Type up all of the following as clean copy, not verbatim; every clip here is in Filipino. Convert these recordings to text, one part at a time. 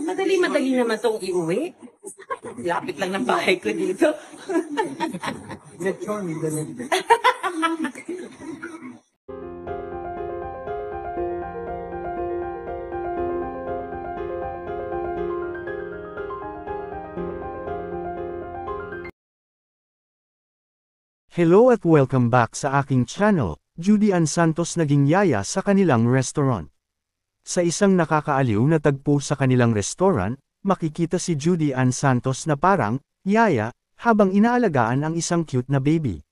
Madali-madali naman itong iuwi. Lapit lang ng bahay ko dito. Hello at welcome back sa aking channel. Judy Ann Santos naging yaya sa kanilang restaurant. Sa isang nakakaaliw na tagpo sa kanilang restaurant, makikita si Judy Ann Santos na parang yaya habang inaalagaan ang isang cute na baby.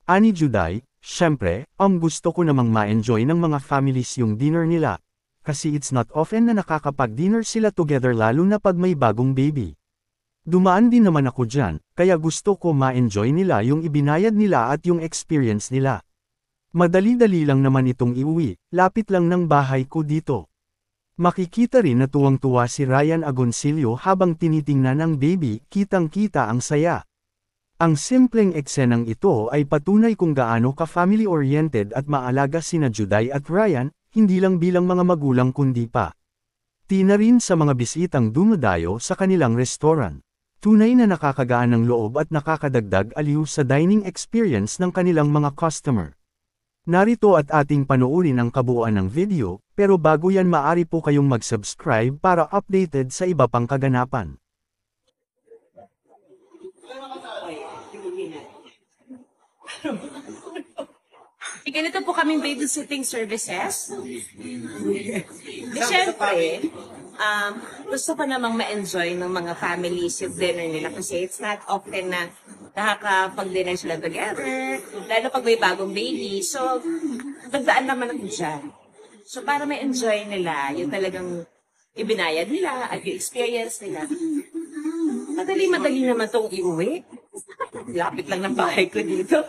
Ani Juday, syempre, gusto ko namang ma-enjoy ng mga families yung dinner nila. Kasi it's not often na nakakapag-dinner sila together lalo na pag may bagong baby. Dumaan din naman ako dyan, kaya gusto ko ma-enjoy nila yung ibinayad nila at yung experience nila. Madali-dali lang naman itong iuwi, lapit lang ng bahay ko dito. Makikita rin na tuwang-tuwa si Ryan Agoncillo habang tinitingnan ang baby, kitang-kita ang saya. Ang simpleng eksenang ito ay patunay kung gaano ka-family-oriented at maalaga sina Juday at Ryan, hindi lang bilang mga magulang kundi pa. Tina rin sa mga bisitang dumadayo sa kanilang restaurant. Tunay na nakakagaan ng loob at nakakadagdag aliw sa dining experience ng kanilang mga customer. Narito at ating panoorin ang kabuuan ng video, pero bago yan maaari po kayong mag-subscribe para updated sa iba pang kaganapan. Ganito po kaming babysitting services. Di syempre, gusto ko namang ma-enjoy ng mga families yung dinner nila kasi it's not often na nakakapag-dinner sila together, lalo pag may bagong baby. So, dagdaan naman ako dyan. So, para ma-enjoy nila, yung talagang ibinayad nila at yung experience nila. Madali-madali naman itong iuwi. Lapit lang ng bahay ko dito.